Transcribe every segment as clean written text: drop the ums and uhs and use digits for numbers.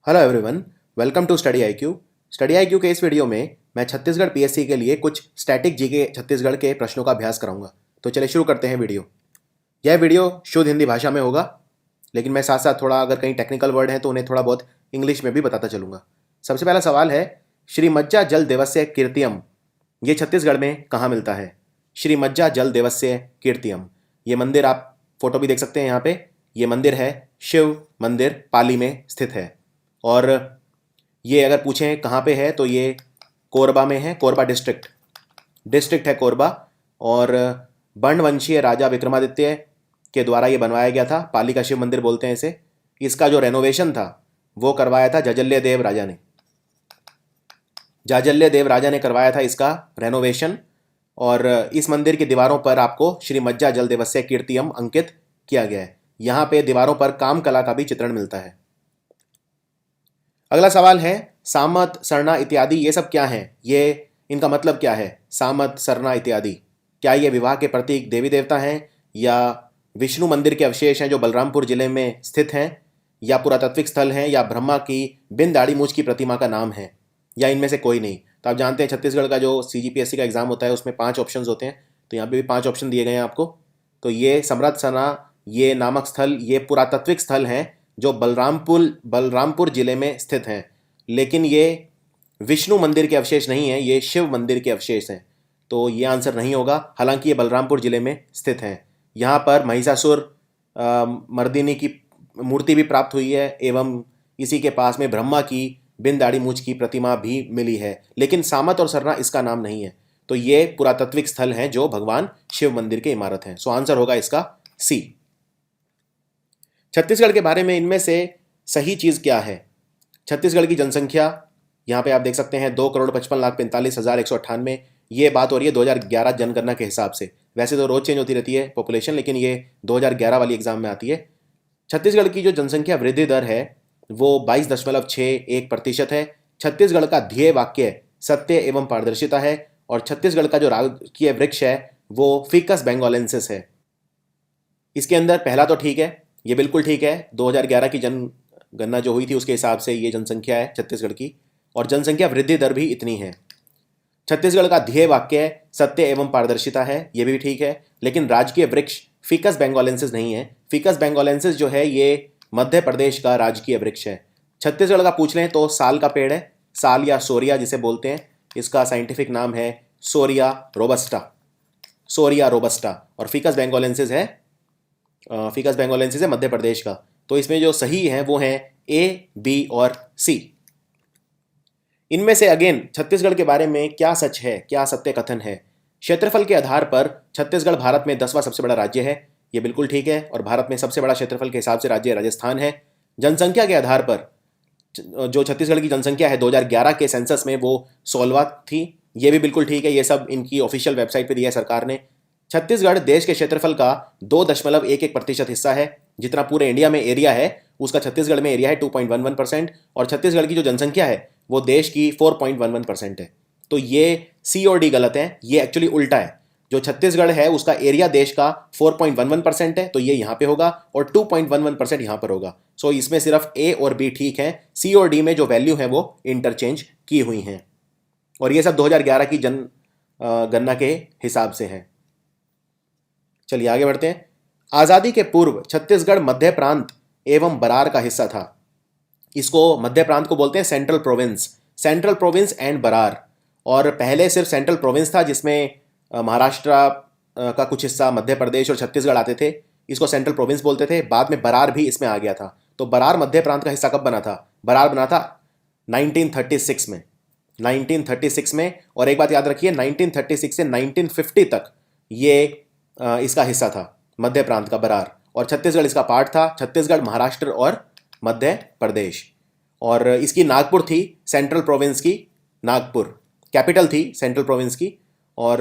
Hello everyone, welcome to study IQ. Study IQ के इस video में मैं छत्तीसगढ़ पीएससी के लिए कुछ स्टैटिक जीके छत्तीसगढ़ के प्रश्नों का अभ्यास कराऊंगा। तो चलिए शुरू करते हैं वीडियो। यह वीडियो शुद्ध हिंदी भाषा में होगा, लेकिन मैं साथ साथ थोड़ा अगर कहीं टेक्निकल वर्ड हैं तो उन्हें थोड़ा बहुत इंग्लिश में भी बताता चलूँगा। सबसे पहला सवाल है, श्री मज्जा जल देवस्य कीर्तियम ये छत्तीसगढ़ में कहाँ मिलता है? श्री मज्जा जल देवस्य कीर्तियम, ये मंदिर आप फोटो भी देख सकते हैं यहाँ पे। ये मंदिर है शिव मंदिर, पाली में स्थित है। और ये अगर पूछें कहाँ पे है तो ये कोरबा में है। कोरबा डिस्ट्रिक्ट है कोरबा। और बनवंशीय राजा विक्रमादित्य के द्वारा ये बनवाया गया था। पाली का शिव मंदिर बोलते हैं इसे। इसका जो रेनोवेशन था वो करवाया था जाजल्य देव राजा ने करवाया था इसका रेनोवेशन। और इस मंदिर की दीवारों पर आपको श्री मज्जा जल देवस्य कीर्तियम अंकित किया गया है। यहाँ पे दीवारों पर काम कला का भी चित्रण मिलता है। अगला सवाल है, सामत सरना इत्यादि ये सब क्या हैं? ये इनका मतलब क्या है? सामत सरना इत्यादि क्या ये विवाह के प्रतीक देवी देवता हैं, या विष्णु मंदिर के अवशेष हैं जो बलरामपुर जिले में स्थित हैं, या पुरातात्विक स्थल हैं, या ब्रह्मा की बिन दाढ़ी मूछ की प्रतिमा का नाम है, या इनमें से कोई नहीं? तो आप जानते हैं छत्तीसगढ़ का जो सीजीपीएससी का एग्जाम होता है उसमें 5 ऑप्शन होते हैं। तो यहाँ पे भी 5 ऑप्शन दिए गए हैं आपको। तो ये समरथ सरना ये नामक स्थल ये पुरातात्विक स्थल हैं जो बलरामपुर जिले में स्थित हैं, लेकिन ये विष्णु मंदिर के अवशेष नहीं हैं, ये शिव मंदिर के अवशेष हैं। तो ये आंसर नहीं होगा। हालांकि ये बलरामपुर जिले में स्थित हैं। यहाँ पर महिषासुर मर्दिनी की मूर्ति भी प्राप्त हुई है, एवं इसी के पास में ब्रह्मा की बिन दाढ़ी मूछ की प्रतिमा भी मिली है, लेकिन सामत और सरना इसका नाम नहीं है। तो ये पुरातात्विक स्थल हैं जो भगवान शिव मंदिर के इमारत हैं। सो आंसर होगा इसका सी। छत्तीसगढ़ के बारे में इनमें से सही चीज़ क्या है? छत्तीसगढ़ की जनसंख्या यहाँ पे आप देख सकते हैं 2,55,45,198। ये बात हो रही है 2011 जनगणना के हिसाब से। वैसे तो रोज चेंज होती रहती है पॉपुलेशन, लेकिन ये 2011 वाली एग्जाम में आती है। छत्तीसगढ़ की जो जनसंख्या वृद्धि दर है वो 22.61% है। छत्तीसगढ़ का ध्येय वाक्य सत्य एवं पारदर्शिता है। और छत्तीसगढ़ का जो राजकीय वृक्ष है वो फिकस बेंगोलेंसिस है। इसके अंदर पहला तो ठीक है, ये बिल्कुल ठीक है। 2011 की जनगणना जो हुई थी उसके हिसाब से ये जनसंख्या है छत्तीसगढ़ की, और जनसंख्या वृद्धि दर भी इतनी है। छत्तीसगढ़ का ध्येय वाक्य सत्य एवं पारदर्शिता है, ये भी ठीक है। लेकिन राजकीय वृक्ष फिकस बेंगोलेंसिस नहीं है। फिकस बेंगोलेंसिस जो है ये मध्य प्रदेश का राजकीय वृक्ष है। छत्तीसगढ़ का पूछ लें तो साल का पेड़ है, साल या सोरिया जिसे बोलते हैं। इसका साइंटिफिक नाम है सोरिया रोबस्टा। और फिकस बेंगोलेंसिस है मध्य प्रदेश का। तो इसमें जो सही है वो है ए, बी और सी। इनमें से अगेन छत्तीसगढ़ के बारे में क्या सच है, क्या सत्य कथन है? क्षेत्रफल के आधार पर छत्तीसगढ़ भारत में 10वां सबसे बड़ा राज्य है, ये बिल्कुल ठीक है। और भारत में सबसे बड़ा क्षेत्रफल के हिसाब से राज्य राजस्थान है। जनसंख्या के आधार पर जो छत्तीसगढ़ की जनसंख्या है 2011 के सेंसस में वो 16वां थी, ये भी बिल्कुल ठीक है। ये सब इनकी ऑफिशियल वेबसाइट पर दिया है सरकार ने। छत्तीसगढ़ देश के क्षेत्रफल का 2.11% हिस्सा है। जितना पूरे इंडिया में एरिया है उसका छत्तीसगढ़ में एरिया है 2.11%। और छत्तीसगढ़ की जो जनसंख्या है वो देश की 4.11% है। तो ये सी और डी गलत है, ये एक्चुअली उल्टा है। जो छत्तीसगढ़ है उसका एरिया देश का 4.11% है, तो ये यहाँ पे होगा, और 2.11% यहाँ पर होगा। सो इसमें सिर्फ ए और बी ठीक है। सी और डी में जो वैल्यू है वो इंटरचेंज की हुई हैं। और ये सब 2011 की जनगणना के हिसाब से है। चलिए आगे बढ़ते हैं। आज़ादी के पूर्व छत्तीसगढ़ मध्य प्रांत एवं बरार का हिस्सा था। इसको मध्य प्रांत को बोलते हैं सेंट्रल प्रोविंस एंड बरार। और पहले सिर्फ सेंट्रल प्रोविंस था जिसमें महाराष्ट्र का कुछ हिस्सा, मध्य प्रदेश और छत्तीसगढ़ आते थे। इसको सेंट्रल प्रोविंस बोलते थे। बाद में बरार भी इसमें आ गया था। तो बरार मध्य प्रांत का हिस्सा कब बना था? बरार बना था 1936 में। और एक बात याद रखिए, 1936 से 1950 तक ये इसका हिस्सा था मध्य प्रांत का बरार। और छत्तीसगढ़ इसका पार्ट था। छत्तीसगढ़, महाराष्ट्र और मध्य प्रदेश। और इसकी नागपुर थी सेंट्रल प्रोविंस की, नागपुर कैपिटल थी सेंट्रल प्रोविंस की। और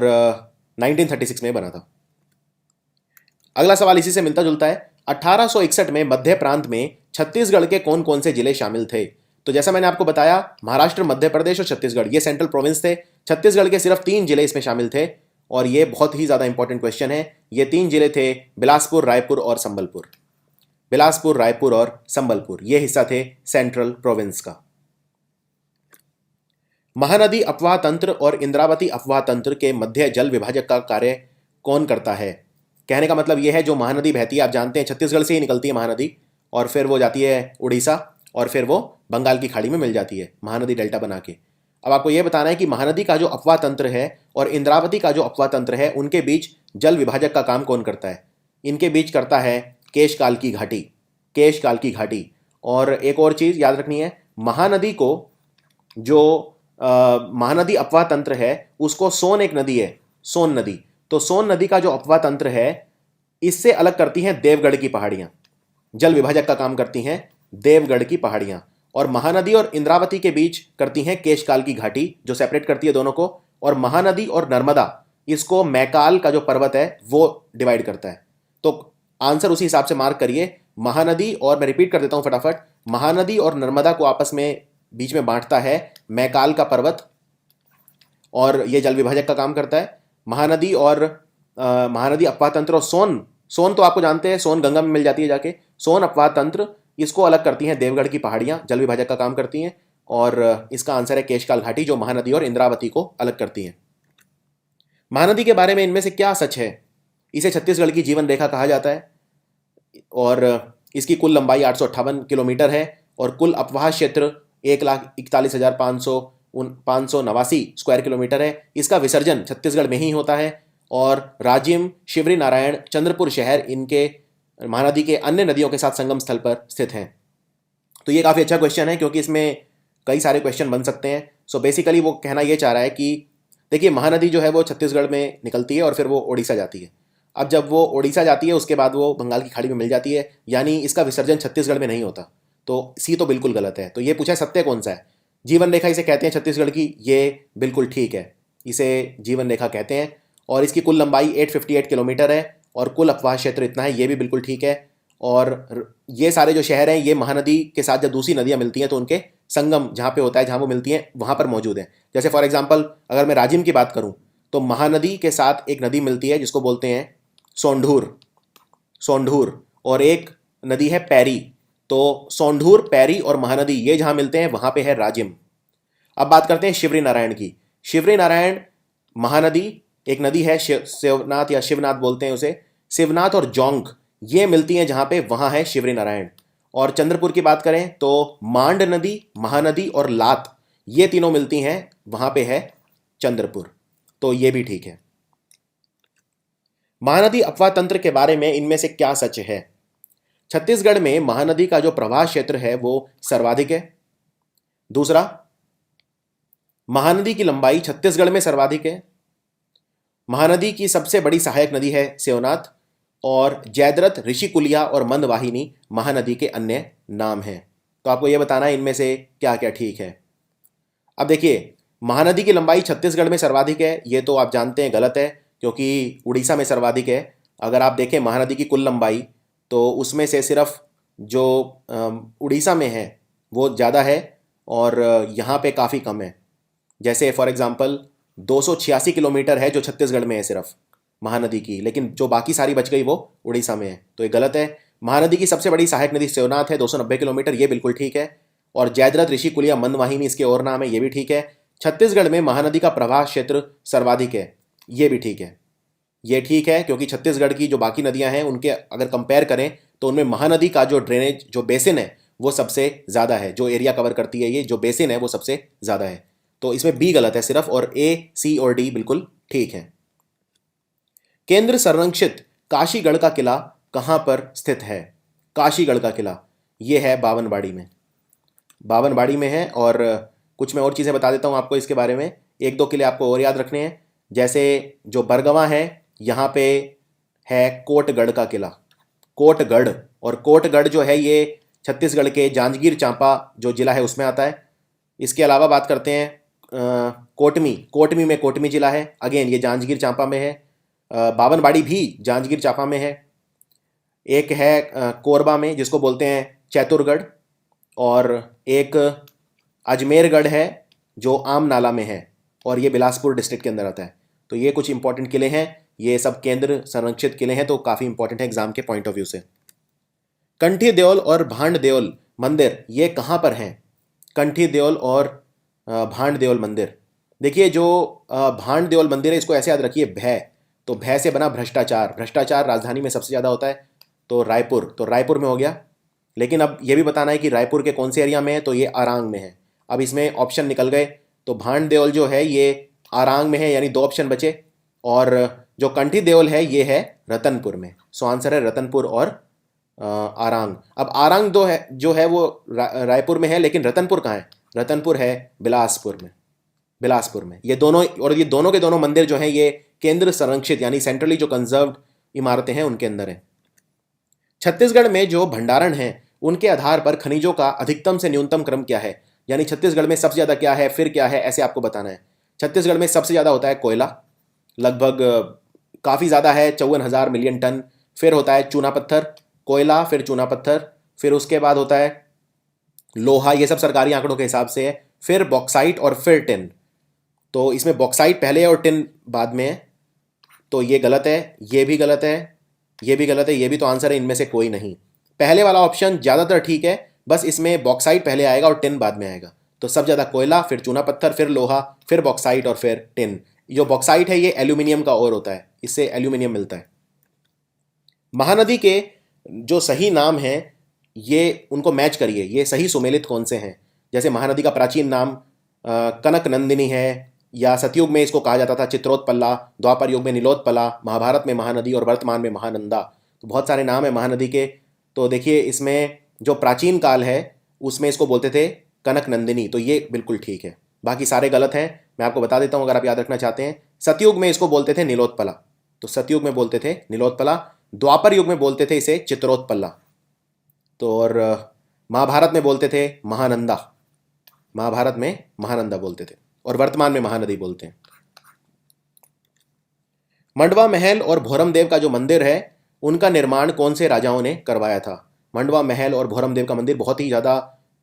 1936 में बना था। अगला सवाल इसी से मिलता जुलता है। 1861 में मध्य प्रांत में छत्तीसगढ़ के कौन कौन से जिले शामिल थे? तो जैसा मैंने आपको बताया, महाराष्ट्र, मध्य प्रदेश और छत्तीसगढ़ ये सेंट्रल प्रोविंस थे। छत्तीसगढ़ के सिर्फ 3 जिले इसमें शामिल थे, और ये बहुत ही ज़्यादा इंपॉर्टेंट क्वेश्चन है। ये 3 जिले थे बिलासपुर, रायपुर और संबलपुर। बिलासपुर, रायपुर और संबलपुर ये हिस्सा थे सेंट्रल प्रोविंस का। महानदी अफवाह तंत्र और इंद्रावती अफवाह तंत्र के मध्य जल विभाजक का कार्य कौन करता है? कहने का मतलब यह है, जो महानदी बहती है, आप जानते हैं छत्तीसगढ़ से ही निकलती है महानदी, और फिर वो जाती है उड़ीसा, और फिर वो बंगाल की खाड़ी में मिल जाती है महानदी डेल्टा बना के। अब आपको यह बताना है कि महानदी का जो अफवाह तंत्र है और इंद्रावती का जो अफवाह तंत्र है, उनके बीच जल विभाजक का काम कौन करता है? इनके बीच करता है केशकाल की घाटी, केशकाल की घाटी। और एक और चीज़ याद रखनी है, महानदी को जो महानदी अफवाह तंत्र है उसको सोन एक नदी है, सोन नदी, तो सोन नदी का जो अफवाह तंत्र है इससे अलग करती हैं देवगढ़ की पहाड़ियाँ, जल विभाजक का काम करती हैं देवगढ़ की पहाड़ियाँ। और महानदी और इंद्रावती के बीच करती हैं केशकाल की घाटी, जो सेपरेट करती है दोनों को। और महानदी और नर्मदा, इसको मैकाल का जो पर्वत है वो डिवाइड करता है। तो आंसर उसी हिसाब से मार्क करिए। महानदी, और मैं रिपीट कर देता हूँ फटाफट, महानदी और नर्मदा को आपस में बीच में बांटता है मैकाल का पर्वत, और ये जल विभाजक का काम करता है। महानदी और महानदी अफवाह तंत्र और सोन, सोन तो आपको जानते हैं, सोन गंगा में मिल जाती है जाके, सोन अफवाह तंत्र इसको अलग करती हैं देवगढ़ की पहाड़ियाँ, जल विभाजक का काम करती हैं। और इसका आंसर है केशकाल घाटी, जो महानदी और इंद्रावती को अलग करती हैं। महानदी के बारे में इनमें से क्या सच है? इसे छत्तीसगढ़ की जीवन रेखा कहा जाता है, और इसकी कुल लंबाई 858 किलोमीटर है, और कुल अफवाह क्षेत्र 1,41,589 स्क्वायर किलोमीटर है। इसका विसर्जन छत्तीसगढ़ में ही होता है, और राजिम, शिवरी नारायण, चंद्रपुर शहर इनके महानदी के अन्य नदियों के साथ संगम स्थल पर स्थित हैं। तो ये काफ़ी अच्छा क्वेश्चन है, क्योंकि इसमें कई सारे क्वेश्चन बन सकते हैं। सो बेसिकली वो कहना ये चाह रहा है कि देखिए, महानदी जो है वो छत्तीसगढ़ में निकलती है और फिर वो उड़ीसा जाती है। अब जब वो उड़ीसा जाती है उसके बाद वो बंगाल की खाड़ी में मिल जाती है, यानी इसका विसर्जन छत्तीसगढ़ में नहीं होता। तो सी तो बिल्कुल गलत है। तो ये पूछा है सत्य कौन सा है? जीवन रेखा इसे कहते हैं छत्तीसगढ़ की, ये बिल्कुल ठीक है, इसे जीवन रेखा कहते हैं। और इसकी कुल लंबाई 858 किलोमीटर है, और कुल अफवाह क्षेत्र इतना है, ये भी बिल्कुल ठीक है। और ये सारे जो शहर हैं ये महानदी के साथ जब दूसरी नदियाँ मिलती हैं तो उनके संगम जहाँ पे होता है, जहाँ वो मिलती हैं, वहाँ पर मौजूद हैं। जैसे फॉर एग्जांपल अगर मैं राजिम की बात करूँ, तो महानदी के साथ एक नदी मिलती है जिसको बोलते हैं सोंढूर, सोंढूर, और एक नदी है पैरी। तो सोंढूर, पैरी और महानदी ये जहाँ मिलते हैं वहाँ पे है राजिम। अब बात करते हैं शिवरी नारायण की। शिवरी नारायण महानदी एक नदी है, शिवनाथ या शिवनाथ बोलते हैं उसे, शिवनाथ और जोंक ये मिलती हैं जहाँ पे, वहाँ है शिवरी नारायण। और चंद्रपुर की बात करें तो मांड नदी, महानदी और लात ये तीनों मिलती हैं, वहाँ पे है चंद्रपुर। तो ये भी ठीक है। महानदी अफवाह तंत्र के बारे में इनमें से क्या सच है? छत्तीसगढ़ में महानदी का जो प्रवाह क्षेत्र है वो सर्वाधिक है। दूसरा, महानदी की लंबाई छत्तीसगढ़ में सर्वाधिक है। महानदी की सबसे बड़ी सहायक नदी है सेवनाथ, और जयद्रथ, ऋषिकुलिया और मंदवाहिनी महानदी के अन्य नाम हैं। तो आपको यह बताना है इनमें से क्या क्या ठीक है। अब देखिए, महानदी की लंबाई छत्तीसगढ़ में सर्वाधिक है, ये तो आप जानते हैं गलत है, क्योंकि उड़ीसा में सर्वाधिक है। अगर आप देखें महानदी की कुल लंबाई, तो उसमें से सिर्फ जो उड़ीसा में है वो ज़्यादा है, और यहाँ पे काफ़ी कम है। जैसे फॉर एग्ज़ाम्पल 286 किलोमीटर है जो छत्तीसगढ़ में है सिर्फ महानदी की, लेकिन जो बाकी सारी बच गई वो उड़ीसा में है, तो ये गलत है। महानदी की सबसे बड़ी सहायक नदी शिवनाथ है, 290 किलोमीटर, ये बिल्कुल ठीक है। और जयद्रथ, ऋषिकुलिया, मंदवाहिनी इसके और नाम है, ये भी ठीक है। छत्तीसगढ़ में महानदी का प्रवाह क्षेत्र सर्वाधिक है, ये भी ठीक है। ये ठीक है क्योंकि छत्तीसगढ़ की जो बाकी नदियां हैं उनके अगर कंपेयर करें तो उनमें महानदी का जो ड्रेनेज, जो बेसिन है वो सबसे ज़्यादा है, जो एरिया कवर करती है ये जो बेसिन है वो सबसे ज़्यादा है। तो इसमें बी गलत है सिर्फ, और ए, सी और डी बिल्कुल ठीक है। केंद्र संरक्षित काशीगढ़ का किला कहाँ पर स्थित है? काशीगढ़ का किला ये है बावनबाड़ी में, बावनबाड़ी में है। और कुछ मैं और चीज़ें बता देता हूँ आपको इसके बारे में, एक दो किले आपको और याद रखने हैं। जैसे जो बरगवां है यहाँ पे है कोटगढ़ का किला, कोटगढ़। और कोटगढ़ जो है ये छत्तीसगढ़ के जांजगीर चांपा जो जिला है उसमें आता है। इसके अलावा बात करते हैं कोटमी, कोटमी में कोटमी जिला है, अगेन ये जांजगीर चांपा में है। बावनबाड़ी भी जांजगीर चांपा में है। एक है कोरबा में जिसको बोलते हैं चैतुरगढ़, और एक अजमेरगढ़ है जो आम नाला में है, और ये बिलासपुर डिस्ट्रिक्ट के अंदर आता है। तो ये कुछ इंपॉर्टेंट किले हैं, ये सब केंद्र संरक्षित किले हैं, तो काफ़ी इंपॉर्टेंट है एग्जाम के पॉइंट ऑफ व्यू से। कंठी देओल और भांड देओल मंदिर ये कहाँ पर हैं? कंठी देओल और भांड देओल मंदिर। देखिए जो भांड देओल मंदिर है इसको ऐसे याद रखिए, भय, तो भय से बना भ्रष्टाचार। भ्रष्टाचार राजधानी में सबसे ज़्यादा होता है, तो रायपुर, तो रायपुर में हो गया। लेकिन अब ये भी बताना है कि रायपुर के कौन से एरिया में है, तो ये आरांग में है। अब इसमें ऑप्शन निकल गए, तो भांड देओल जो है ये आरांग में है, यानी 2 ऑप्शन बचे। और जो कंठी देओल है ये है रतनपुर में। सो आंसर है रतनपुर और आरांग। अब आरांग दो है जो है वो रायपुर में है, लेकिन रतनपुर कहाँ है? रतनपुर है बिलासपुर में। बिलासपुर में ये दोनों, और ये दोनों के दोनों मंदिर जो हैं ये केंद्र संरक्षित यानी सेंट्रली जो कंजर्व्ड इमारतें हैं उनके अंदर है। छत्तीसगढ़ में जो भंडारण है उनके आधार पर खनिजों का अधिकतम से न्यूनतम क्रम क्या है? यानी छत्तीसगढ़ में सबसे ज़्यादा क्या है, फिर क्या है, ऐसे आपको बताना है। छत्तीसगढ़ में सबसे ज़्यादा होता है कोयला, लगभग काफ़ी ज़्यादा है, 54,000 मिलियन टन। फिर होता है चूना पत्थर, कोयला, फिर चूना पत्थर, फिर उसके बाद होता है लोहा, ये सब सरकारी आंकड़ों के हिसाब से है। फिर बॉक्साइट और फिर टिन। तो इसमें बॉक्साइट पहले है और टिन बाद में है, तो ये गलत है, ये भी गलत है, ये भी गलत है, ये भी। तो आंसर है इनमें से कोई नहीं। पहले वाला ऑप्शन ज़्यादातर ठीक है, बस इसमें बॉक्साइट पहले आएगा और टिन बाद में आएगा। तो सब ज़्यादा कोयला, फिर चूना पत्थर, फिर लोहा, फिर बॉक्साइट और फिर टिन। जो बॉक्साइट है ये एल्यूमिनियम का ओर होता है, इससे एल्यूमिनियम मिलता है। महानदी के जो सही नाम हैं ये उनको मैच करिए, ये सही सुमेलित कौन से हैं? जैसे महानदी का प्राचीन नाम कनक नंदिनी है, या सतयुग में इसको कहा जाता था चित्रोत्पला, द्वापर युग में नीलोत्पला, महाभारत में महानदी और वर्तमान में महानंदा। तो बहुत सारे नाम है महानदी के। तो देखिए इसमें जो प्राचीन काल है उसमें इसको बोलते थे कनक नंदिनी, तो ये बिल्कुल ठीक है। बाकी सारे गलत हैं, मैं आपको बता देता हूँ अगर आप याद रखना चाहते हैं। सतयुग में इसको बोलते थे नीलोत्पला, तो सतयुग में बोलते थे नीलोत्पला। द्वापर युग में बोलते थे इसे चित्रोत्पला, तो और महाभारत में बोलते थे महानंदा, महाभारत में महानंदा बोलते थे, और वर्तमान में महानदी बोलते हैं। मंडवा महल और भोरम देव का जो मंदिर है उनका निर्माण कौन से राजाओं ने करवाया था? मंडवा महल और भोरम देव का मंदिर बहुत ही ज़्यादा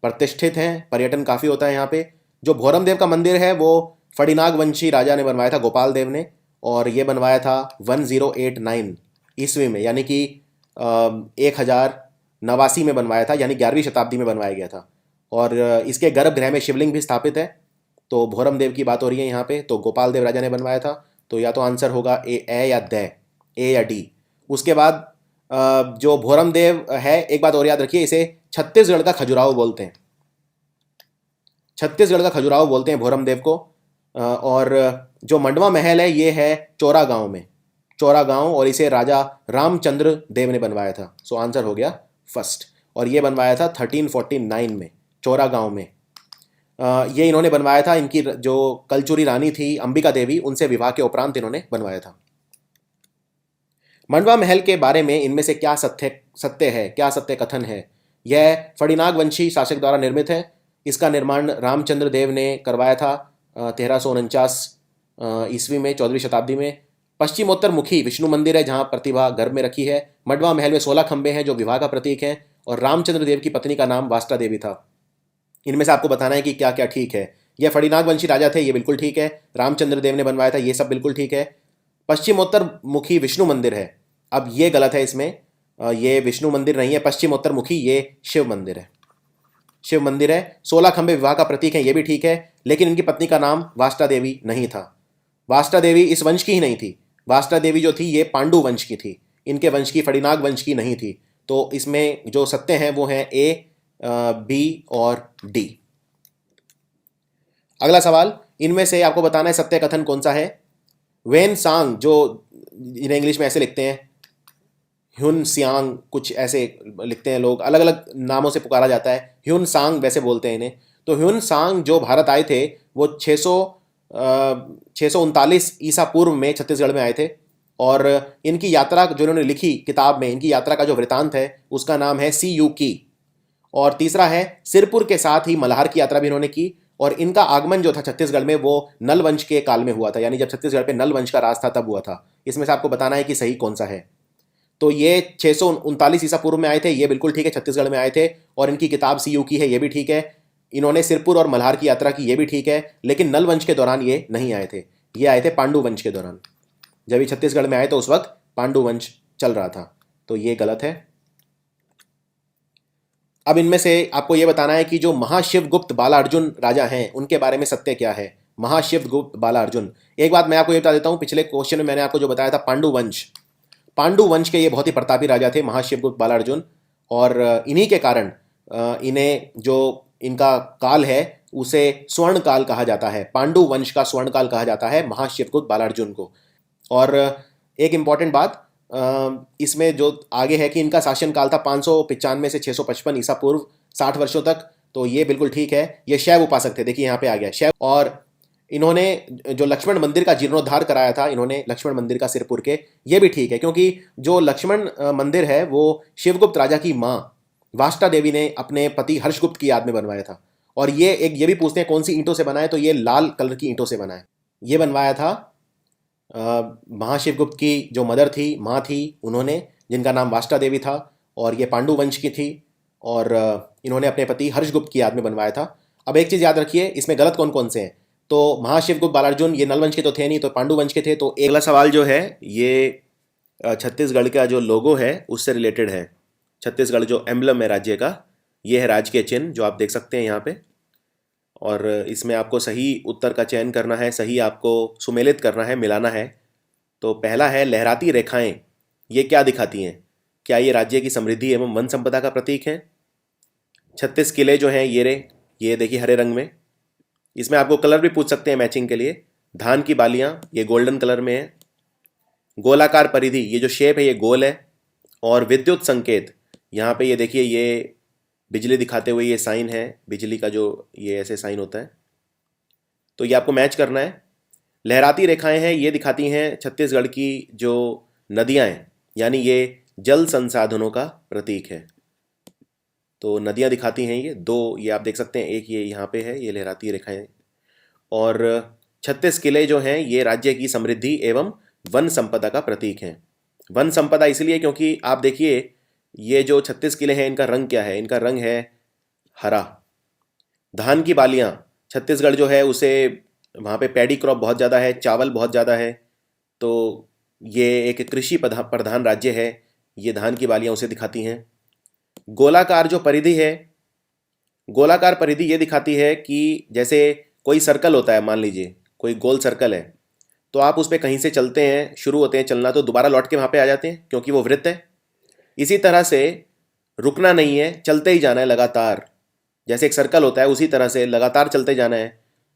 प्रतिष्ठित हैं, पर्यटन काफ़ी होता है यहाँ पे। जो भोरम देव का मंदिर है वो फड़िनाग वंशी राजा ने बनवाया था, गोपाल देव ने, और ये बनवाया था 1089 ईस्वी में, यानी कि 1089 में बनवाया था, यानी 11वीं शताब्दी में बनवाया गया था। और इसके गर्भगृह में शिवलिंग भी स्थापित है। तो भोरम देव की बात हो रही है यहाँ पे, तो गोपाल देव राजा ने बनवाया था। तो या तो आंसर होगा ए या द, ए या डी। उसके बाद जो भोरम देव है, एक बात और याद रखिए, इसे छत्तीसगढ़ का खजुराहो बोलते हैं, छत्तीसगढ़ का खजुराहो बोलते हैं भोरम देव को। और जो मंडवा महल है ये है चोरा गांव में, चोरा गांव, और इसे राजा रामचंद्र देव ने बनवाया था। सो आंसर हो गया फर्स्ट, और ये बनवाया था 1349 में, चोरा गांव में। ये इन्होंने बनवाया था, इनकी जो कलचुरी रानी थी अंबिका देवी, उनसे विवाह के उपरांत इन्होंने बनवाया था। मंडवा महल के बारे में इनमें से क्या सत्य है, क्या सत्य कथन है? यह फड़िनाग वंशी शासक द्वारा निर्मित है। इसका निर्माण रामचंद्र देव ने करवाया था 1349 ईस्वी में, 14वीं शताब्दी में। पश्चिमोत्तर मुखी विष्णु मंदिर है जहाँ प्रतिभा गर्भ में रखी है। मंडवा महल में 16 खंबे हैं जो विवाह का प्रतीक हैं, और रामचंद्र देव की पत्नी का नाम वास्ता देवी था। इनमें से आपको बताना है कि क्या क्या ठीक है। यह फड़िनाग वंशी राजा थे, ये बिल्कुल ठीक है। रामचंद्र देव ने बनवाया था, ये सब बिल्कुल ठीक है। पश्चिमोत्तर मुखी विष्णु मंदिर है, अब ये गलत है, इसमें ये विष्णु मंदिर नहीं है, पश्चिमोत्तर मुखी ये शिव मंदिर है, शिव मंदिर है। 16 खंबे विवाह का प्रतीक है, ये भी ठीक है। लेकिन इनकी पत्नी का नाम वास्ता देवी नहीं था। वास्ता देवी इस वंश की ही नहीं थी। वास्ता देवी जो थी ये पांडु वंश की थी, इनके वंश की, फड़िनाग वंश की नहीं थी। तो इसमें जो सत्य हैं वो हैं ए, बी और डी। अगला सवाल, इनमें से आपको बताना है सत्य कथन कौन सा है। वेन सांग, जो इन्हें इंग्लिश में ऐसे लिखते हैं ह्युन सियांग, कुछ ऐसे लिखते हैं लोग, अलग अलग नामों से पुकारा जाता है, ह्युन सांग वैसे बोलते हैं इन्हें। तो ह्युन सांग जो भारत आए थे वो 639 ईसा पूर्व में छत्तीसगढ़ में आए थे। और इनकी यात्रा जो इन्होंने लिखी किताब में, इनकी यात्रा का जो वृतांत है उसका नाम है सी यू की। और तीसरा है सिरपुर के साथ ही मल्हार की यात्रा भी इन्होंने की। और इनका आगमन जो था छत्तीसगढ़ में वो नल वंश के काल में हुआ था, यानी जब छत्तीसगढ़ पे नल वंश का राज था तब हुआ था। इसमें से आपको बताना है कि सही कौन सा है। तो ये 639 ईसा पूर्व में आए थे, ये बिल्कुल ठीक है, छत्तीसगढ़ में आए थे। और इनकी किताब सी यू की है, ये भी ठीक है। इन्होंने सिरपुर और मल्हार की यात्रा की, ये भी ठीक है। लेकिन नल वंश के दौरान ये नहीं आए थे, ये आए थे पांडु वंश के दौरान। जब ये छत्तीसगढ़ में आए तो उस वक्त पांडु वंश चल रहा था, तो ये गलत है। अब इनमें से आपको ये बताना है कि जो महाशिवगुप्त बालार्जुन राजा हैं उनके बारे में सत्य क्या है। महाशिवगुप्त बालार्जुन, एक बात मैं आपको ये बता देता हूँ, पिछले क्वेश्चन में मैंने आपको जो बताया था पांडु वंश, पांडु वंश के ये बहुत ही प्रतापी राजा थे महाशिवगुप्त बालार्जुन। और इन्हीं के कारण इन्हें जो इनका काल है उसे स्वर्ण काल कहा जाता है। पांडु वंश का स्वर्ण काल कहा जाता है महाशिवगुप्त बालार्जुन को। और एक इम्पॉर्टेंट बात इसमें जो आगे है कि इनका शासनकाल था 595 से 655 ईसा पूर्व, 60 वर्षों तक। तो ये बिल्कुल ठीक है। ये शैव उपासक थे, देखिए यहाँ पे आ गया शैव। और इन्होंने जो लक्ष्मण मंदिर का जीर्णोद्धार कराया था, इन्होंने लक्ष्मण मंदिर का सिरपुर के, ये भी ठीक है क्योंकि जो लक्ष्मण मंदिर है वो शिवगुप्त राजा की माँ वाष्टा देवी ने अपने पति हर्षगुप्त की याद में बनवाया था। और ये भी पूछते हैं कौन सी ईंटों से बना है, तो ये लाल कलर की ईंटों से बना है। ये बनवाया था महाशिवगुप्त की जो मदर थी, माँ थी, उन्होंने, जिनका नाम वाष्टा देवी था और ये पांडु वंश की थी। और इन्होंने अपने पति हर्षगुप्त की याद में बनवाया था। अब एक चीज़ याद रखिए, इसमें गलत कौन कौन से हैं। तो महाशिवगुप्त बालार्जुन ये नल वंश के तो थे नहीं, तो पांडु वंश के थे। तो अगला सवाल जो है ये छत्तीसगढ़ का जो लोगो है उससे रिलेटेड है। छत्तीसगढ़ जो एम्बलम है राज्य का, ये है राजकीय चिन्ह जो आप देख सकते हैं यहाँ पे। और इसमें आपको सही उत्तर का चयन करना है, सही आपको सुमेलित करना है, मिलाना है। तो पहला है लहराती रेखाएं, ये क्या दिखाती हैं? क्या ये राज्य की समृद्धि एवं वन संपदा का प्रतीक है? 36 किले जो हैं ये देखिए हरे रंग में। इसमें आपको कलर भी पूछ सकते हैं मैचिंग के लिए। धान की बालियां, ये गोल्डन कलर में है। गोलाकार परिधि, ये जो शेप है ये गोल है। और विद्युत संकेत, यहाँ पे ये देखिए, ये बिजली दिखाते हुए ये साइन है, बिजली का जो ये ऐसे साइन होता है। तो ये आपको मैच करना है। लहराती रेखाएं हैं, ये दिखाती हैं छत्तीसगढ़ की जो नदियां हैं, यानी ये जल संसाधनों का प्रतीक है। तो नदियां दिखाती हैं ये दो, ये आप देख सकते हैं, एक ये यहाँ पे है, ये लहराती रेखाएं। और 36 किले जो हैं ये राज्य की समृद्धि एवं वन संपदा का प्रतीक हैं। वन संपदा इसलिए क्योंकि आप देखिए ये जो 36 किले हैं इनका रंग क्या है? इनका रंग है हरा। धान की बालियां, छत्तीसगढ़ जो है उसे वहाँ पे पैडी क्रॉप बहुत ज़्यादा है, चावल बहुत ज़्यादा है। तो ये एक कृषि प्रधान राज्य है, ये धान की बालियां उसे दिखाती हैं। गोलाकार जो परिधि है, गोलाकार परिधि ये दिखाती है कि जैसे कोई सर्कल होता है, मान लीजिए कोई गोल सर्कल है, तो आप उस पर कहीं से चलते हैं, शुरू होते हैं चलना, तो दोबारा लौट के वहाँ पे आ जाते हैं क्योंकि वो वृत्त है। इसी तरह से रुकना नहीं है, चलते ही जाना है लगातार। जैसे एक सर्कल होता है उसी तरह से लगातार चलते जाना है।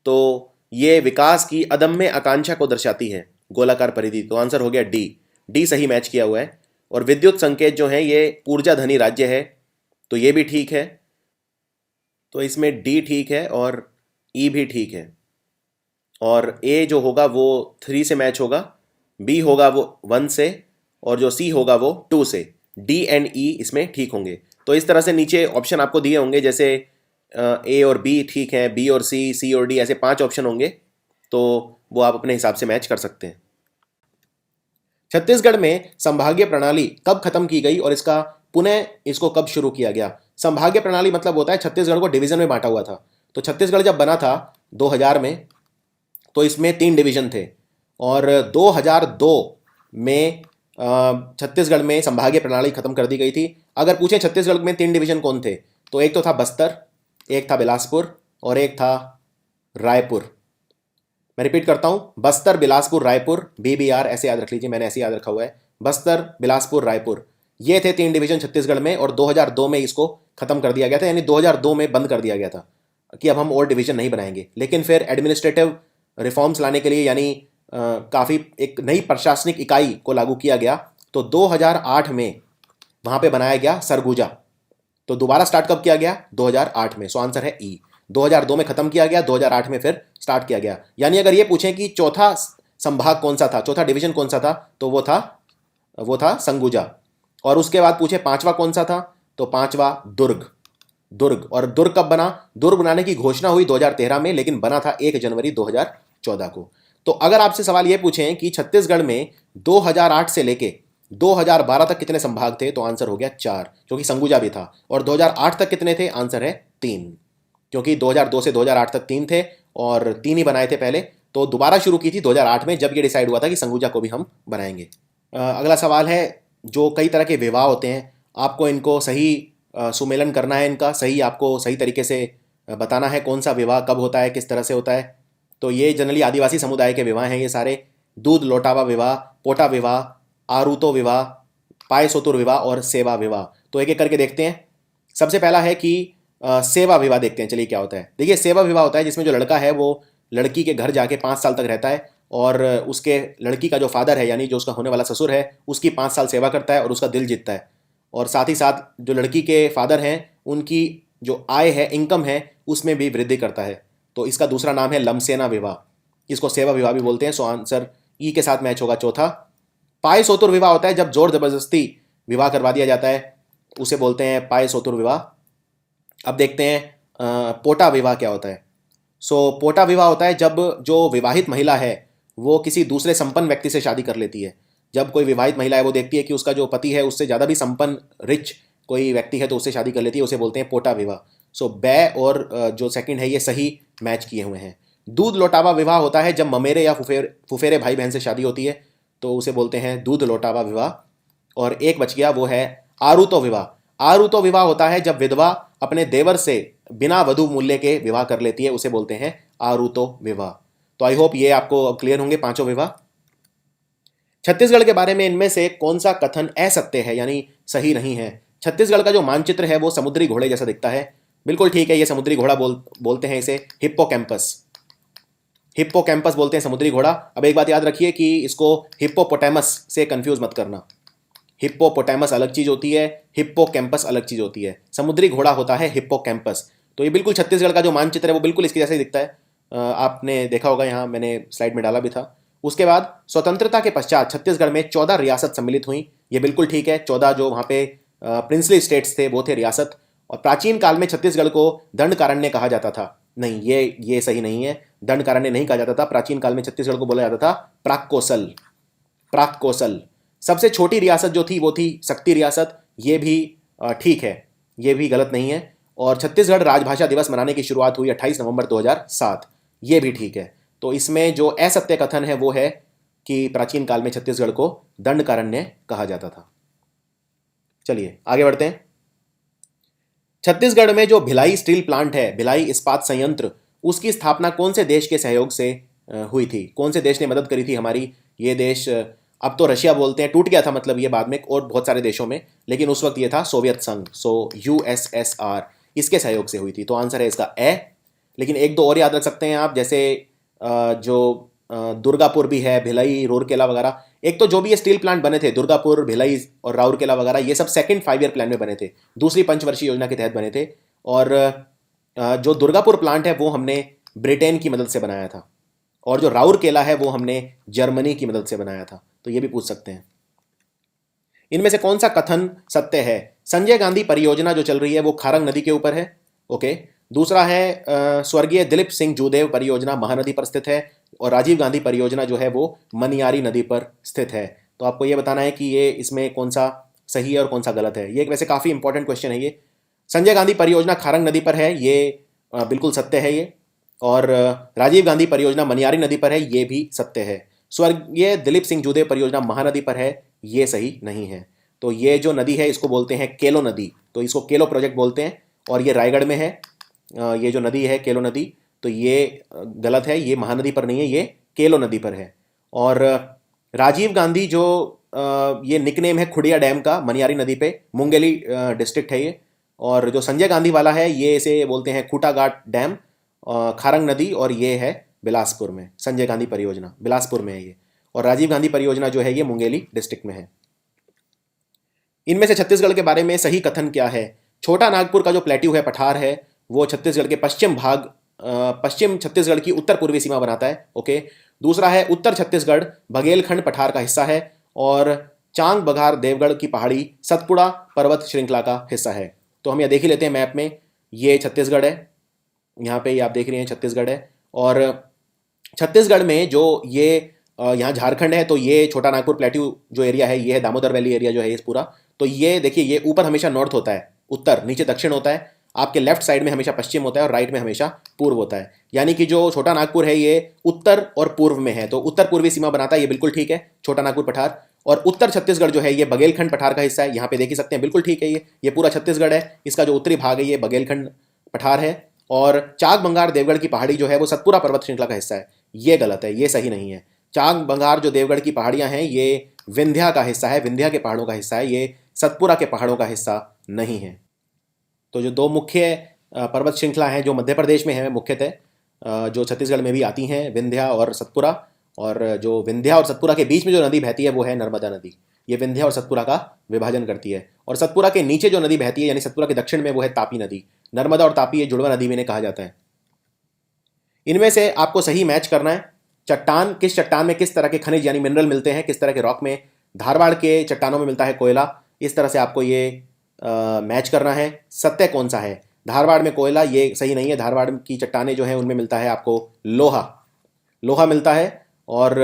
तो ये विकास की अदम्य आकांक्षा को दर्शाती है गोलाकार परिधि। तो आंसर हो गया डी, डी सही मैच किया हुआ है। और विद्युत संकेत जो है ये ऊर्जा धनी राज्य है, तो ये भी ठीक है। तो इसमें डी ठीक है और ई भी ठीक है। और ए जो होगा वो 3 से मैच होगा, बी होगा वो 1 से, और जो सी होगा वो 2 से। डी एंड ई इसमें ठीक होंगे। तो इस तरह से नीचे ऑप्शन आपको दिए होंगे, जैसे ए और बी ठीक है, बी और सी और डी, ऐसे 5 ऑप्शन होंगे। तो वो आप अपने हिसाब से मैच कर सकते हैं। छत्तीसगढ़ में संभागीय प्रणाली कब खत्म की गई और इसका पुनः इसको कब शुरू किया गया? संभागीय प्रणाली मतलब होता है छत्तीसगढ़ को डिवीजन में बांटा हुआ था। तो छत्तीसगढ़ जब बना था 2000 में, तो इसमें 3 डिवीजन थे। और 2002 में छत्तीसगढ़ में संभागीय प्रणाली खत्म कर दी गई थी। अगर पूछें छत्तीसगढ़ में 3 डिवीजन कौन थे, तो एक तो था बस्तर, एक था बिलासपुर और एक था रायपुर। मैं रिपीट करता हूं, बस्तर, बिलासपुर, रायपुर, BBR ऐसे याद रख लीजिए, मैंने ऐसे याद रखा हुआ है। बस्तर, बिलासपुर, रायपुर, ये थे 3 डिवीजन छत्तीसगढ़ में। और 2002 में इसको खत्म कर दिया गया था, यानी 2002 में बंद कर दिया गया था कि अब हम और डिवीजन नहीं बनाएंगे। लेकिन फिर एडमिनिस्ट्रेटिव रिफॉर्म्स लाने के लिए, यानी काफ़ी एक नई प्रशासनिक इकाई को लागू किया गया, तो 2008 में वहाँ पे बनाया गया सरगुजा। तो दोबारा स्टार्ट कब किया गया? 2008 में। सो आंसर है ई। 2002 में खत्म किया गया, 2008 में फिर स्टार्ट किया गया। यानी अगर ये पूछें कि चौथा संभाग कौन सा था, चौथा डिवीजन कौन सा था, तो वो था संगुजा। और उसके बाद पूछे 5वां कौन सा था, तो 5वां दुर्ग। और दुर्ग कब बना? दुर्ग बनाने की घोषणा हुई 2013 में, लेकिन बना था 1 जनवरी 2014 को। तो अगर आपसे सवाल ये पूछें कि छत्तीसगढ़ में 2008 से लेके 2012 तक कितने संभाग थे, तो आंसर हो गया 4, क्योंकि संगुजा भी था। और 2008 तक कितने थे? आंसर है 3, क्योंकि 2002 से 2008 तक 3 थे और 3 ही बनाए थे पहले। तो दोबारा शुरू की थी 2008 में, जब ये डिसाइड हुआ था कि संगुजा को भी हम बनाएंगे। अगला सवाल है, जो कई तरह के विवाह होते हैं, आपको इनको सही सुमेलन करना है इनका, सही आपको सही तरीके से बताना है कौन सा विवाह कब होता है, किस तरह से होता है। तो ये जनरली आदिवासी समुदाय के विवाह हैं ये सारे। दूध लोटावा विवाह, पोटा विवाह, आरूतो विवाह, पाय सोतुर विवाह और सेवा विवाह। तो एक एक करके देखते हैं। सबसे पहला है कि सेवा विवाह देखते हैं, चलिए क्या होता है। देखिए सेवा विवाह होता है जिसमें जो लड़का है वो लड़की के घर जाके 5 साल तक रहता है और उसके लड़की का जो फादर है यानी जो उसका होने वाला ससुर है उसकी 5 साल सेवा करता है और उसका दिल जीतता है। और साथ ही साथ जो लड़की के फादर हैं उनकी जो आय है, इनकम है, उसमें भी वृद्धि करता है। तो इसका दूसरा नाम है लमसेना विवाह, इसको सेवा विवाह भी बोलते हैं। सो आंसर ई के साथ मैच होगा चौथा। पाय सोतुर विवाह होता है जब जोर जबरदस्ती विवाह करवा दिया जाता है, उसे बोलते हैं पाय सोतुर विवाह। अब देखते हैं पोटा विवाह क्या होता है। सो पोटा विवाह होता है जब जो विवाहित महिला है वो किसी दूसरे संपन्न व्यक्ति से शादी कर लेती है। जब कोई विवाहित महिला है वो देखती है कि उसका जो पति है उससे ज़्यादा भी संपन्न रिच कोई व्यक्ति है तो उससे शादी कर लेती है, उसे बोलते हैं पोटा विवाह। सो बै और जो सेकंड है ये सही मैच किए हुए हैं। दूध लौटावा विवाह होता है जब ममेरे या फुफेरे भाई बहन से शादी होती है तो उसे बोलते हैं दूध लौटावा विवाह। और एक बच गया, वो है आरुतो विवाह। आरुतो विवाह होता है जब विधवा अपने देवर से बिना वधु मूल्य के विवाह कर लेती है, उसे बोलते हैं आरुतो विवाह। तो आई होप ये आपको क्लियर होंगे पांचों विवाह। छत्तीसगढ़ के बारे में इनमें से कौन सा कथन असत्य है यानी सही नहीं है। छत्तीसगढ़ का जो मानचित्र है वो समुद्री घोड़े जैसा दिखता है, बिल्कुल ठीक है, ये समुद्री घोड़ा बोलते हैं इसे हिप्पोकैम्पस। हिप्पोकैम्पस बोलते हैं समुद्री घोड़ा। अब एक बात याद रखिए कि इसको हिप्पोपोटामस से कंफ्यूज मत करना। हिप्पोपोटामस अलग चीज होती है, हिप्पोकैम्पस अलग चीज होती है। समुद्री घोड़ा होता है हिप्पोकैम्पस। तो ये बिल्कुल छत्तीसगढ़ का जो मानचित्र है वो बिल्कुल इसके जैसे ही दिखता है। आपने देखा होगा, यहाँ मैंने स्लाइड में डाला भी था। उसके बाद स्वतंत्रता के पश्चात छत्तीसगढ़ में 14 रियासत सम्मिलित हुई, ये बिल्कुल ठीक है। 14 जो वहाँ पे प्रिंसली स्टेट्स थे वो थे रियासत। और प्राचीन काल में छत्तीसगढ़ को दंडकारण्य कहा जाता था। नहीं, ये सही नहीं है, दंडकारण्य नहीं कहा जाता था। प्राचीन काल में छत्तीसगढ़ को बोला जाता था प्राक्कोसल। प्राक्कोसल। सबसे छोटी रियासत जो थी वो थी शक्ति रियासत, ये भी ठीक है, ये भी गलत नहीं है। और छत्तीसगढ़ राजभाषा दिवस मनाने की शुरुआत हुई 28 नवंबर 2007, ये भी ठीक है। तो इसमें जो असत्य कथन है वो है कि प्राचीन काल में छत्तीसगढ़ को दंडकारण्य कहा जाता था। चलिए आगे बढ़ते हैं। छत्तीसगढ़ में जो भिलाई स्टील प्लांट है, भिलाई इस्पात संयंत्र, उसकी स्थापना कौन से देश के सहयोग से हुई थी? कौन से देश ने मदद करी थी हमारी? ये देश अब तो रशिया बोलते हैं, टूट गया था मतलब ये बाद में और बहुत सारे देशों में, लेकिन उस वक्त ये था सोवियत संघ। सो USSR, इसके सहयोग से हुई थी। तो आंसर है इसका ए। लेकिन एक दो और याद रख सकते हैं आप, जैसे जो दुर्गापुर भी है, भिलाई, रूरकेला वगैरह। एक तो जो भी ये स्टील प्लांट बने थे दुर्गापुर, भिलाई और राउरकेला वगैरह, ये सब सेकंड 5 ईयर प्लान में बने थे, दूसरी पंचवर्षीय योजना के तहत बने थे। और जो दुर्गापुर प्लांट है वो हमने ब्रिटेन की मदद से बनाया था, और जो राउरकेला है वो हमने जर्मनी की मदद से बनाया था। तो ये भी पूछ सकते हैं। इनमें से कौन सा कथन सत्य है? संजय गांधी परियोजना जो चल रही है वो खारंग नदी के ऊपर है, ओके। दूसरा है स्वर्गीय दिलीप सिंह जूदेव परियोजना महानदी पर स्थित है, और राजीव गांधी परियोजना जो है वो मनियारी नदी पर स्थित है। तो आपको ये बताना है कि ये इसमें कौन सा सही है और कौन सा गलत है। ये वैसे काफ़ी इंपॉर्टेंट क्वेश्चन है ये। संजय गांधी परियोजना खारंग नदी पर है, ये बिल्कुल सत्य है ये। और राजीव गांधी परियोजना मनियारी नदी पर है, ये भी सत्य है। स्वर्गीय दिलीप सिंह जूदेव परियोजना महानदी पर है, ये सही नहीं है। तो ये जो नदी है इसको बोलते हैं केलो नदी, तो इसको केलो प्रोजेक्ट बोलते हैं, और ये रायगढ़ में है। ये जो नदी है केलो नदी, तो ये गलत है, ये महानदी पर नहीं है, ये केलो नदी पर है। और राजीव गांधी जो ये निकनेम है खुड़िया डैम का, मनियारी नदी पे, मुंगेली डिस्ट्रिक्ट है ये। और जो संजय गांधी वाला है ये इसे बोलते हैं खूटाघाट डैम, खारंग नदी, और ये है बिलासपुर में। संजय गांधी परियोजना बिलासपुर में है ये, और राजीव गांधी परियोजना जो है ये मुंगेली डिस्ट्रिक्ट में है। इनमें से छत्तीसगढ़ के बारे में सही कथन क्या है? छोटा नागपुर का जो प्लेट्यू है, पठार है, वो छत्तीसगढ़ के पश्चिम छत्तीसगढ़ की उत्तर पूर्वी सीमा बनाता है, ओके। दूसरा है उत्तर छत्तीसगढ़ बघेलखंड पठार का हिस्सा है, और चांग बघार देवगढ़ की पहाड़ी सतपुड़ा पर्वत श्रृंखला का हिस्सा है। तो हम यह देख ही लेते हैं मैप में, ये छत्तीसगढ़ है, यहाँ पे ये आप देख रहे हैं छत्तीसगढ़ है। और छत्तीसगढ़ में जो ये यहाँ झारखंड है, तो ये छोटा नागपुर प्लेट्यू जो एरिया है ये है दामोदर वैली एरिया जो है ये पूरा। तो ये देखिए, ये ऊपर हमेशा नॉर्थ होता है, उत्तर, नीचे दक्षिण होता है। आपके लेफ्ट साइड में हमेशा पश्चिम होता है और राइट में हमेशा पूर्व होता है। यानी कि जो छोटा नागपुर है ये उत्तर और पूर्व में है, तो उत्तर पूर्वी सीमा बनाता है, ये बिल्कुल ठीक है छोटा नागपुर पठार। और उत्तर छत्तीसगढ़ जो है ये बघेलखंड पठार का हिस्सा है, यहाँ पे देख ही सकते हैं, बिल्कुल ठीक है। ये पूरा छत्तीसगढ़ है, इसका जो उत्तरी भाग है ये बघेलखंड पठार है। और चाक बंगार देवगढ़ की पहाड़ी जो है वो सतपुरा पर्वत श्रृंखला का हिस्सा है, ये गलत है, ये सही नहीं है। चाक बंगार जो देवगढ़ की पहाड़ियाँ हैं ये विंध्या का हिस्सा है, विंध्या के पहाड़ों का हिस्सा है, ये सतपुरा के पहाड़ों का हिस्सा नहीं है। तो जो दो मुख्य पर्वत श्रृंखला हैं जो मध्य प्रदेश में है मुख्यतः, जो छत्तीसगढ़ में भी आती हैं, विंध्या और सतपुरा। और जो विंध्या और सतपुरा के बीच में जो नदी बहती है वो है नर्मदा नदी, ये विंध्या और सतपुरा का विभाजन करती है। और सतपुरा के नीचे जो नदी बहती है यानी सतपुरा के दक्षिण में वो है तापी नदी। नर्मदा और तापी ये जुड़वा नदी में इन्हें कहा जाता है। इनमें से आपको सही मैच करना है, चट्टान किस चट्टान में किस तरह के खनिज यानी मिनरल मिलते हैं, किस तरह के रॉक में। धारवाड़ के चट्टानों में मिलता है कोयला, इस तरह से आपको ये मैच करना है। सत्य कौन सा है? धारवाड़ में कोयला, ये सही नहीं है। धारवाड़ की चट्टानें जो हैं उनमें मिलता है आपको लोहा, लोहा मिलता है। और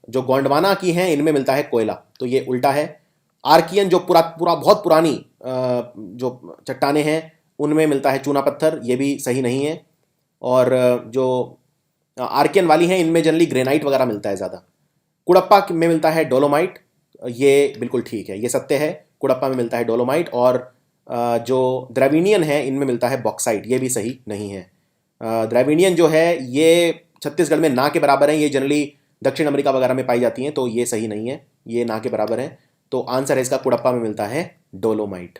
जो गोंडवाना की हैं इनमें मिलता है कोयला, तो ये उल्टा है। आर्कियन जो बहुत पुरानी जो चट्टानें हैं उनमें मिलता है चूना पत्थर, ये भी सही नहीं है। और जो आर्कियन वाली हैं इनमें जनरली ग्रेनाइट वगैरह मिलता है ज़्यादा। कुड़प्पा में मिलता है डोलोमाइट, ये बिल्कुल ठीक है, ये सत्य है, कुड़प्पा में मिलता है डोलोमाइट। और जो द्रविडियन है इनमें मिलता है बॉक्साइट, ये भी सही नहीं है। द्रविडियन जो है ये छत्तीसगढ़ में ना के बराबर है, ये जनरली दक्षिण अमेरिका वगैरह में पाई जाती हैं, तो ये सही नहीं है, ये ना के बराबर है। तो आंसर है इसका कुड़प्पा में मिलता है डोलोमाइट।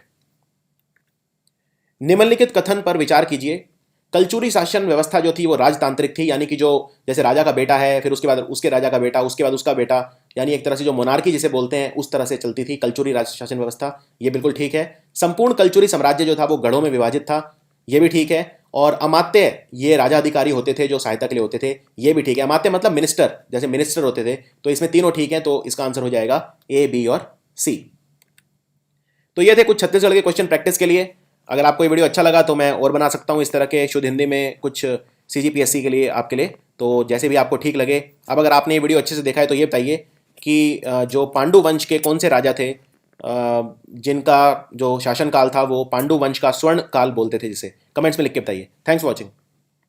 निम्नलिखित कथन पर विचार कीजिए। कलचुरी शासन व्यवस्था जो थी वो राजतांत्रिक थी, यानी कि जो जैसे राजा का बेटा है, फिर उसके बाद उसके राजा का बेटा, उसके बाद उसका बेटा, यानी एक तरह से जो मोनार्की जिसे बोलते हैं उस तरह से चलती थी कलचुरी राज शासन व्यवस्था, ये बिल्कुल ठीक है। संपूर्ण कलचुरी साम्राज्य जो था वो गढ़ों में विभाजित था, ये भी ठीक है। और अमात्य ये राजा अधिकारी होते थे जो सहायता के लिए होते थे, ये भी ठीक है। अमात्य मतलब मिनिस्टर, जैसे मिनिस्टर होते थे, तो इसमें तीनों ठीक है, तो इसका आंसर हो जाएगा ए, बी और सी। तो ये थे कुछ छत्तीसगढ़ के क्वेश्चन प्रैक्टिस के लिए। अगर आपको ये वीडियो अच्छा लगा तो मैं और बना सकता हूँ इस तरह के शुद्ध हिंदी में कुछ CGPSC के लिए आपके लिए, तो जैसे भी आपको ठीक लगे। अब अगर आपने ये वीडियो अच्छे से देखा है तो ये बताइए कि जो पांडु वंश के कौन से राजा थे जिनका जो शासनकाल था वो पांडु वंश का स्वर्ण काल बोलते थे, जिसे कमेंट्स में लिख के बताइए। Thanks for watching.